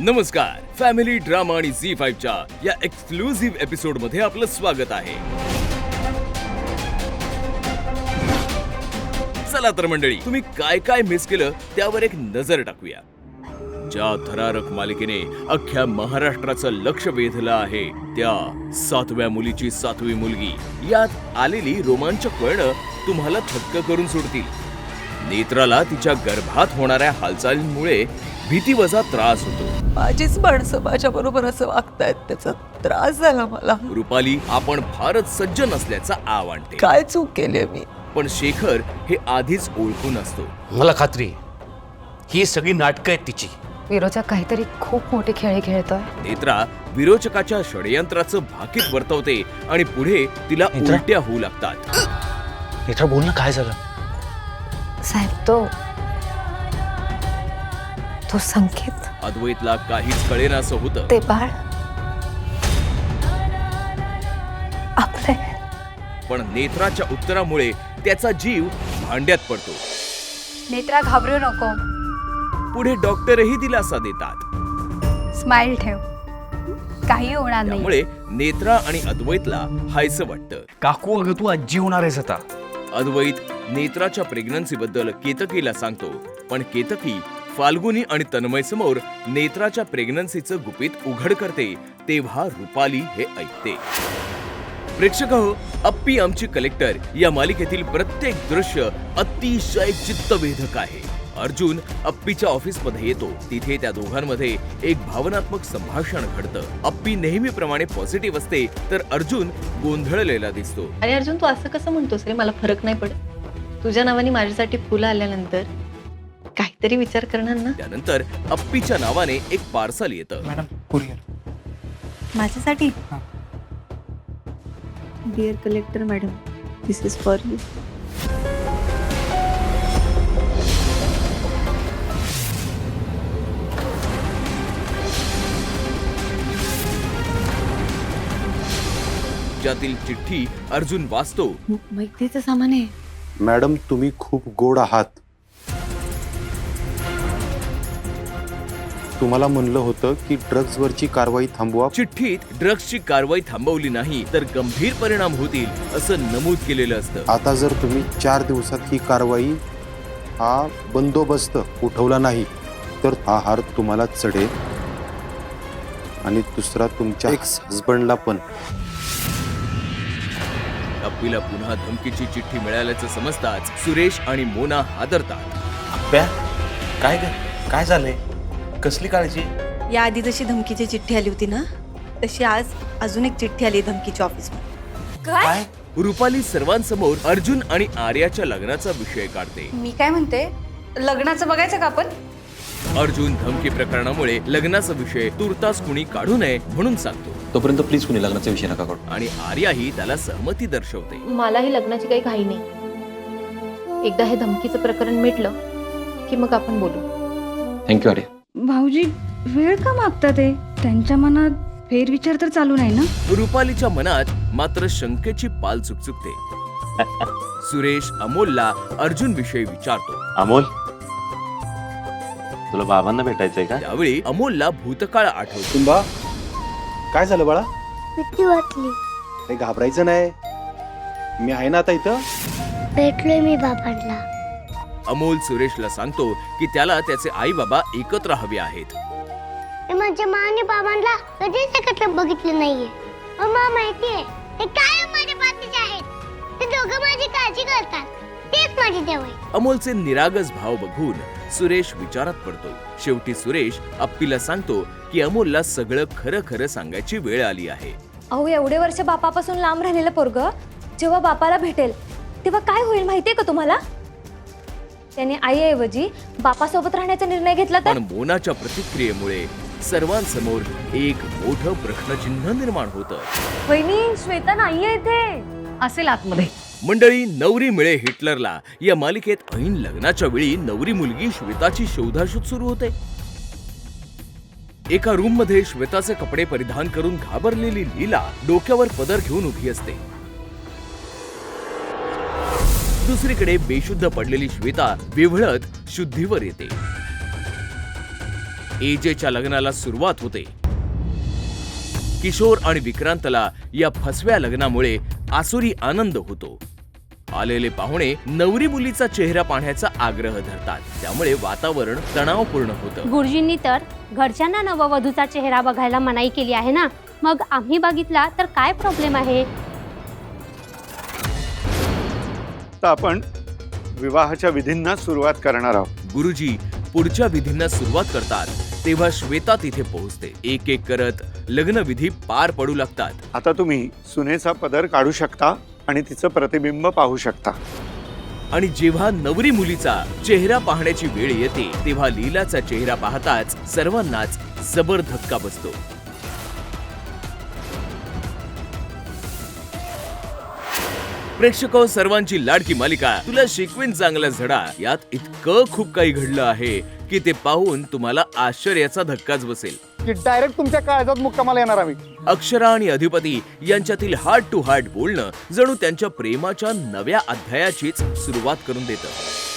नमस्कार, family drama आणि झी5 च्या या एक्सक्लुझिव्ह एपिसोड मध्ये आपलं स्वागत आहे. चला तर मंडळी, तुम्ही काय काय मिस केलं त्यावर एक नजर टाकूया. ज्या थरारक मालिकेने अख्ख्या महाराष्ट्राचं लक्ष वेधलं आहे त्या 7व्या मुलीची 7वी मुलगी यात आलेली रोमांचक वळणं तुम्हाला थक्क करून सोडतील. नेत्राला तिच्या गर्भात होणाऱ्या हालचालींमुळे भीतीवजा त्रास होतो. माझीच माणसं माझ्या बरोबर असं वागतायत, त्याचा त्रास झाला मला. रुपाली आपण फारच सज्जन असल्याचा आव आणते. काय चूक केली मी? पण शेखर हे आधीच ओळखून असतो. मला खात्री ही सगळी नाटकं आहेत तिची. विरोचक काहीतरी खूप मोठे खेळ खेळतोय. नेत्रा विरोचकाच्या षडयंत्राचं भाकीत वर्तवते आणि पुढे तिला नेत्रा? उलट्या होऊ लागतात. नेत्रा बोल ना, काय झालं? साहेब, तो संकेत, अद्वैतला काहीच कळेनासं होतं. ते बाळ आपले. पण नेत्राच्या उत्तरामुळे त्याचा जीव भांड्यात पडतो. नेत्रा, घाबरू नको, पुढे डॉक्टरही दिलासा देतात. स्माइल ठेव, काही होणार नाही. त्यामुळे नेत्रा आणि अद्वैतला हायसं वाटतं. काकू, अगं तू आजी होणार आहेस आता. अद्वैत नेत्राच्या प्रेग्नन्सी बद्दल केतकीला सांगतो, पण केतकी फाल्गुनी आणि तन्मय समोर नेत्राच्या प्रेग्नन्सीचं गुपित उघड करते. तेव्हा रुपाली हे ऐकते. प्रेक्षक हो, अप्पी आमची कलेक्टर या मालिकेतील प्रत्येक दृश्य अतिशय चित्तवेधक आहे. अर्जुन अप्पीच्या ऑफिसमध्ये येतो. तिथे त्या दोघांमध्ये एक भावनात्मक संभाषण घडतं. अप्पी नेहमीप्रमाणे पॉझिटिव्ह असते तर अर्जुन गोंधळलेला दिसतो. अरे अर्जुन, तू असं कसं म्हणतोस रे? मला फरक नाही पडत. तुझ्या नावाने माझ्यासाठी फुलं आल्यानंतर काहीतरी विचार करणार ना. त्यानंतर अप्पीच्या नावाने एक पार्सल येतं. Madam, courier. माझ्यासाठी? Dear collector madam, this is for you. ज्यातील चिठ्ठी अर्जुन वाचतो. मैत्रीचं सामान आहे. मॅडम, तुम्ही खूप गोड आहात. तुम्हाला म्हणलं होतं की ड्रग्जवरची कारवाई थांबवा. चिठ्ठीत ड्रग्सची कारवाई थांबवली नाही तर गंभीर परिणाम होतील असं नमूद केलेलं असतं. आता जर तुम्ही 4 दिवसात ही कारवाई, हा बंदोबस्त उठवला नाही तर हा हार तुम्हाला चढेल आणि दुसरा तुमच्या एक्स हजबंडला पण. अप्पीला पुन्हा धमकीची चिठ्ठी मिळाल्याचं समजताच सुरेश आणि मोना हादरतात. अप्प्या, काय झालंय? कसली काळजी? या आधी जशी धमकीची चिठ्ठी आली होती ना, तशी आज अजून एक चिठ्ठी आली धमकीच्या ऑफिसमध्ये. काय? रुपाली सर्वांसमोर अर्जुन आणि आर्याच्या लग्नाचा विषय काढते. मी काय म्हणते, लग्नाचं बघायचं का आपण? अर्जुन धमकी प्रकरणामुळे लग्नाचा विषय तुर्तास कुणी काढू नये म्हणून सांगतो. तोपर्यंत प्लीज कुणी लग्नाचा विषय नका काढू. आणि आर्याही त्याला सहमती दर्शवते. मलाही लग्नाची काही घाई नाही. एकदा हे धमकीचं प्रकरण मिटलं की मग आपण बोलू. थँक्यू आर्या. भाऊजी वेळ का मागतात ते? त्यांच्या मनात फेरविचार तर चालू नाही ना? रुपालीच्या मनात मात्र शंकेची पाल चुकचुकते. सुरेश अमोलला अर्जुन विषयी विचारतो. अमोल, तुला बाबांना भेटायचंय का? त्यावेळी अमोलला भूतकाळ आठवतो. सिंबा, काय झालं बाळा? भीती वाटली. काही घाबरायचं नाही, मी आहे ना आता इथं. भेटलोय मी बाबांना. अमोल सुरेशला सांगतो की त्याला त्याचे आई बाबा एकत्र हवे आहेत. माझ्या माने बाबांना कधीच एकत्र बघितलं नाहीये. मला माहितीये ते कायम माझ्या पाठीचे आहेत. ते दोघं माझी काळजी करतात. तेच माझे देव आहे. अमोलचे निरागस भाव बघून सुरेश विचारात पडतो. शेवटी सुरेश अप्पीला सांगतो की अमोलला सगळं खरं खरं सांगायची वेळ आली आहे. अहो, एवढे वर्ष बापापासून लांब राहिलेलं पोरगं जेव्हा बापाला भेटेल तेव्हा काय होईल माहितीये का तुम्हाला? त्याने आईऐवजी बापासोबत राहण्याचा निर्णय घेतला तर? पण मोनाच्या प्रतिक्रियेमुळे सर्वांसमोर एक मोठं प्रश्नचिन्ह निर्माण होतं. वहिनी, श्वेता नाहीये इथे. असेल आतमध्ये. मंडळी, नवरी मिळे हिटलरला या मालिकेत ऐन लग्नाच्या वेळी नवरी मुलगी श्वेताची शोधाशोध सुरू होते. एका रूम मध्ये श्वेताचे कपडे परिधान करून घाबरलेली लीला डोक्यावर पदर घेऊन उभी असते. दुसरीकडे बेशुद्ध पडलेली श्वेता विव्हळत शुद्धीवर येते. एजेच्या लग्नाला सुरुवात होते. किशोर आणि विक्रांतला या फसव्या लग्नामुळे आसुरी आनंद होतो. आलेले पाहुणे नवरी मुलीचा चेहरा पाहण्याचा आग्रह धरतात, त्यामुळे वातावरण तणावपूर्ण होतं. गुरुजींनी तर घरच्यांना नववधूचा चेहरा बघायला मनाई केली आहे ना, मग आम्ही बघितला तर काय प्रॉब्लेम आहे? आता आपण विवाहाच्या विधींना सुरुवात करणार आहोत. गुरुजी पुढच्या विधींना सुरुवात करतात तेव्हा श्वेता तिथे पोहोचते. एक एक करत लग्नविधी पार पडू लागतात. आता तुम्ही सुनेचा पदर काढू शकता आणि तिचं प्रतिबिंब पाहू शकता. आणि जेव्हा नवरी मुलीचा चेहरा पाहण्याची वेळ येते तेव्हा लीलाचा चेहरा पाहताच सर्वांनाच जबर धक्का बसतो. प्रेक्षको, सर्वांची लाडकी मालिका तुला शिकवीन चांगला धडा यात इतकं खूप काही घडलं आहे की ते पाहून तुम्हाला आश्चर्याचा धक्काच बसेल. की डायरेक्ट तुमच्या काळजात मुक्कामाला येणार आम्ही. अक्षरा आणि अधिपती यांच्यातील हार्ट टू हार्ट बोलणं जणू त्यांच्या प्रेमाच्या नव्या अध्यायाचीच सुरुवात करून देतं.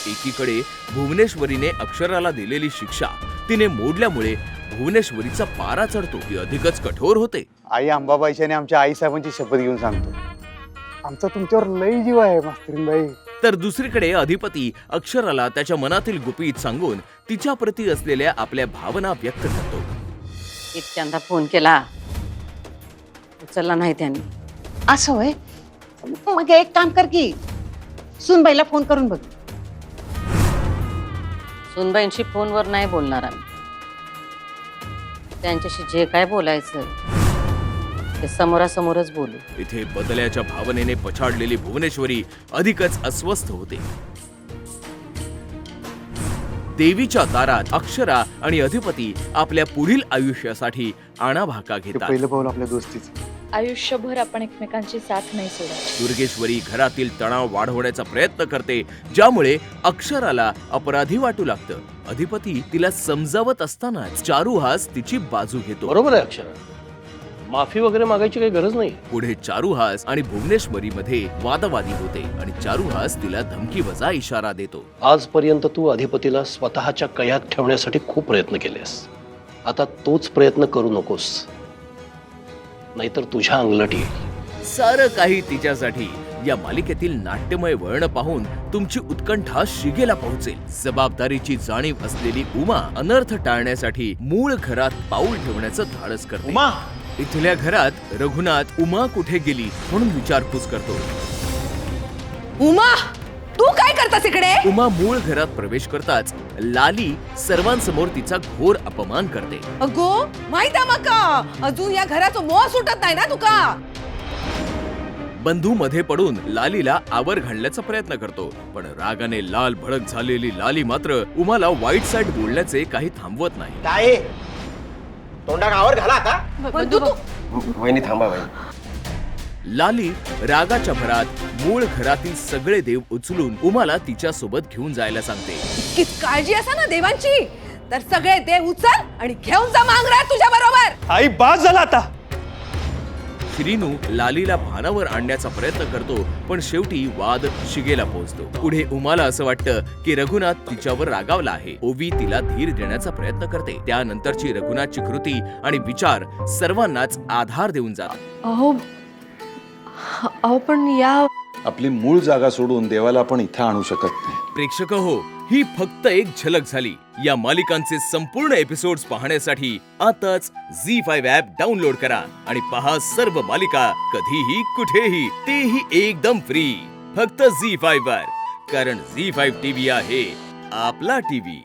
एकीकडे भुवनेश्वरीने अक्षराला दिलेली शिक्षा तिने मोडल्यामुळे भुवनेश्वरीचा पारा चढतो. ती अधिकच कठोर होते. आई अंबाबाईची आणि आमच्या आई साहेबांची शपथ घेऊन सांगतो, आमचा तुमच्यावर लई जीव आहे मास्तरीनबाई. तर दुसरीकडे अधिपती अक्षराला त्याच्या मनातील गुपित सांगून तिच्या प्रती असलेल्या आपल्या भावना व्यक्त करतो. इतक्यांदा फोन केला, उचलला नाही त्यांनी. असं होय, मग एक काम कर की सुनबाईला फोन करून बघ. सुनबाईंशी फोनवर नाही बोलणार आम्ही. त्यांच्याशी जे काय बोलायचं ते समोरासमोरच बोलू. इथे बदल्याच्या भावनेने पछाडलेली भुवनेश्वरी अधिकच अस्वस्थ होते. देवीच्या दारात अक्षरा आणि अधिपती आपल्या पुढील आयुष्यासाठी आणाभाका घेतात. पहिलं पाऊल आपल्या दोस्तीचं. आयुष्यभर आपण एकमेकांची साथ नाही सोडत. दुर्गेश्वरी घरातील तणाव वाढवण्याचा प्रयत्न करते, ज्यामुळे अक्षराला अपराधी वाटू लागतं. अधिपती तिला समजावत असतानाच चारुहास तिची बाजू घेतो. बरोबर आहे अक्षरा, माफी वगैरे मागायची काही गरज नाही. पुढे चारुहास आणि भुवनेश्वरी मध्ये वादवादी होते आणि चारुहास तिला धमकीवजा इशारा देतो. आजपर्यंत तू अधिपतीला स्वतःच्या कयात ठेवण्यासाठी खूप प्रयत्न केलेस. आता तोच प्रयत्न करू नकोस, नाहीतर तुझ्या अंगलट येईल. सारं काही तिच्यासाठी. या मालिकेतील नाट्यमय वळण पाहून तुमची उत्कंठा शिगेला पोहोचेल. जबाबदारीची जाणीव असलेली उमा अनर्थ टाळण्यासाठी मूळ घरात पाऊल ठेवण्याचं धाडस करते. इथल्या घरात रघुनाथ उमा कुठे गेली म्हणून विचारपूस करतो. उमा, तू काय करतास इकडे? उमा मूळ घरात प्रवेश करताच लाली सर्वांसमोर तिचा घोर अपमान करते. अगो माहित आहे मका, अजून या घराचं मोह सुटत नाही ना तुका. बंधू मध्ये पडून लालीला आवर घालण्याचा प्रयत्न करतो, पण रागाने लाल भडक झालेली लाली मात्र उमाला वाईट साईड बोलण्याचे काही थांबवत नाही. तोंडावर घाला आता. बंधू तू वहिनी थांबा वहिनी. लाली रागाच्या भरात मूळ घरातील सगळे देव उचलून उमाला तिच्या सोबत घेऊन जायला सांगते. किती काळजी असा ना देवांची, तर सगळे देव उचल आणि घेऊन जा मांगरात तुझ्या बरोबर. आई बास झाला आता. श्रीनू लालीला भानावर आणण्याचा प्रयत्न करतो, पण शेवटी वाद शिगेला पोहोचतो. पुढे उमाला असं वाटतं की रघुनाथ तिच्यावर रागावला आहे. ओवी तिला धीर देण्याचा प्रयत्न करते. त्यानंतरची रघुनाथची कृती आणि विचार सर्वांनाच आधार देऊन जातात. अहो पण या आपली मूळ जागा सोडून देवाला आपण इथं आणू शकत नाही. प्रेक्षक हो, ही फक्त एक झलक झाली. या मालिकांचे संपूर्ण एपिसोड्स पाहण्यासाठी आताच झी5 ॲप डाउनलोड करा आणि पहा सर्व मालिका कधीही कुठेही, तेही एकदम फ्री. फक्त झी5 वर, कारण झी5 टीव्ही आहे आपला टीव्ही.